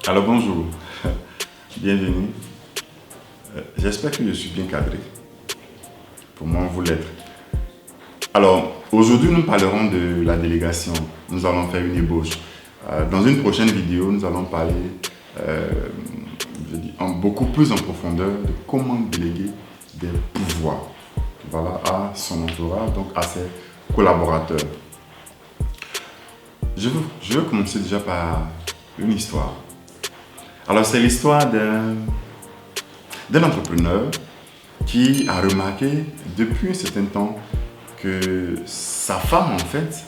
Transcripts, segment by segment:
Alors bonjour, bienvenue. J'espère que je suis bien cadré. Pour moi, vous l'êtes. Alors, aujourd'hui, nous parlerons de la délégation. Nous allons faire une ébauche. Dans une prochaine vidéo, nous allons parler beaucoup plus en profondeur de comment déléguer des pouvoirs, voilà, à son entourage, donc à ses collaborateurs. Je veux commencer déjà par une histoire. Alors, c'est l'histoire d'un entrepreneur qui a remarqué depuis un certain temps que sa femme, en fait,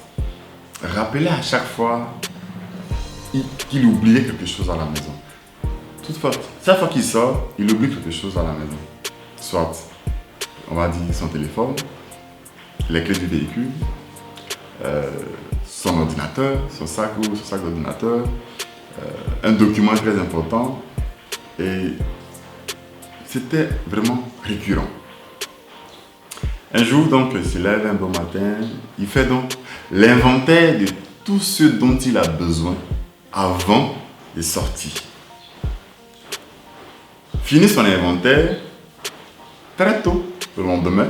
rappelait à chaque fois qu'il oubliait quelque chose à la maison. Chaque fois qu'il sort, il oublie quelque chose à la maison. Soit, on va dire, son téléphone, les clés du véhicule, son ordinateur, son sac d'ordinateur, un document très important. Et c'était vraiment récurrent. Un jour, donc, il se lève un bon matin, il fait donc l'inventaire de tout ce dont il a besoin avant de sortir. Fini son inventaire, très tôt, le lendemain,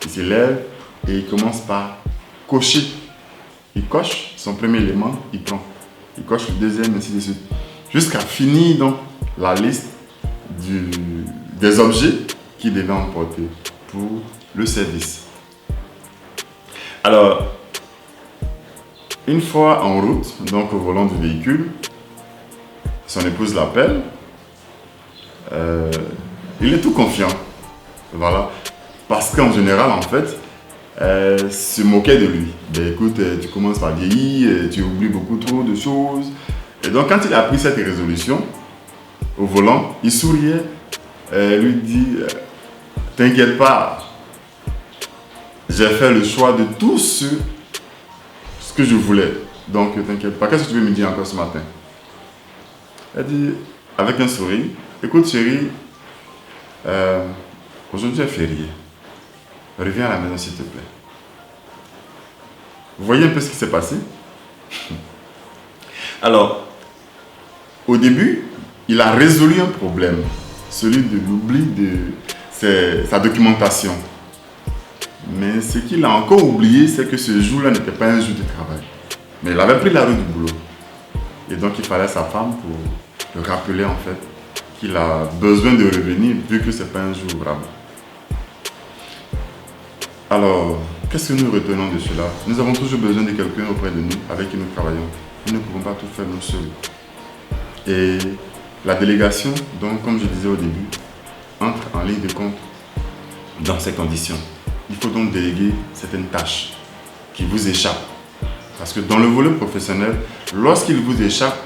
il se lève et il commence par cocher. Il coche son premier élément, il prend. Il coche le deuxième, ainsi de suite. Jusqu'à finir donc la liste des objets qu'il devait emporter pour le service. Alors, une fois en route, donc au volant du véhicule, son épouse l'appelle. Il est tout confiant. Voilà. Parce qu'en général, en fait, elle se moquait de lui. Ben, écoute, tu commences par vieillir, tu oublies beaucoup trop de choses. Et donc, quand il a pris cette résolution, au volant, il souriait. Elle lui dit, t'inquiète pas, j'ai fait le choix de tout ce que je voulais. Donc, t'inquiète pas. Qu'est-ce que tu veux me dire encore ce matin? Elle dit, avec un sourire, écoute chérie, aujourd'hui est férié. Reviens à la maison s'il te plaît. Vous voyez un peu ce qui s'est passé? Alors, au début, il a résolu un problème, celui de l'oubli de sa documentation. Mais ce qu'il a encore oublié, c'est que ce jour-là n'était pas un jour de travail. Mais il avait pris la route du boulot. Et donc, il fallait sa femme pour le rappeler en fait qu'il a besoin de revenir vu que ce n'est pas un jour ouvrable. Alors, qu'est-ce que nous retenons de cela? Nous avons toujours besoin de quelqu'un auprès de nous, avec qui nous travaillons. Nous ne pouvons pas tout faire nous seuls. Et la délégation, donc, comme je disais au début, entre en ligne de compte dans ces conditions. Il faut donc déléguer certaines tâches qui vous échappent. Parce que dans le volet professionnel, lorsqu'il vous échappe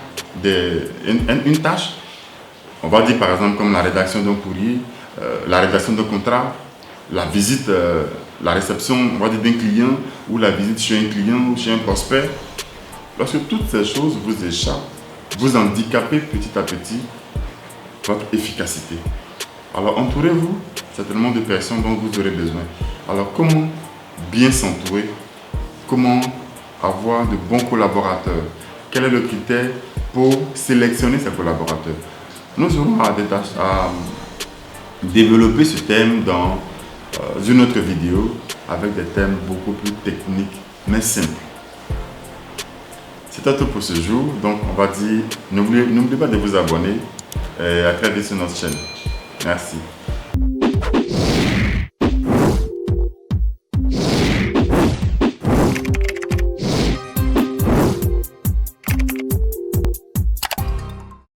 une tâche, on va dire par exemple comme la rédaction d'un courrier, la rédaction d'un contrat, la visite, la réception, on va dire d'un client, ou la visite chez un client ou chez un prospect. Lorsque toutes ces choses vous échappent, vous handicapez petit à petit votre efficacité. Alors entourez-vous certainement de personnes dont vous aurez besoin. Alors comment bien s'entourer? Comment avoir de bons collaborateurs? Quel est le critère pour sélectionner ces collaborateurs? Nous aurons à développer ce thème dans une autre vidéo avec des thèmes beaucoup plus techniques mais simples. C'est tout pour ce jour. Donc on va dire, n'oubliez pas de vous abonner et à très vite sur notre chaîne. Merci.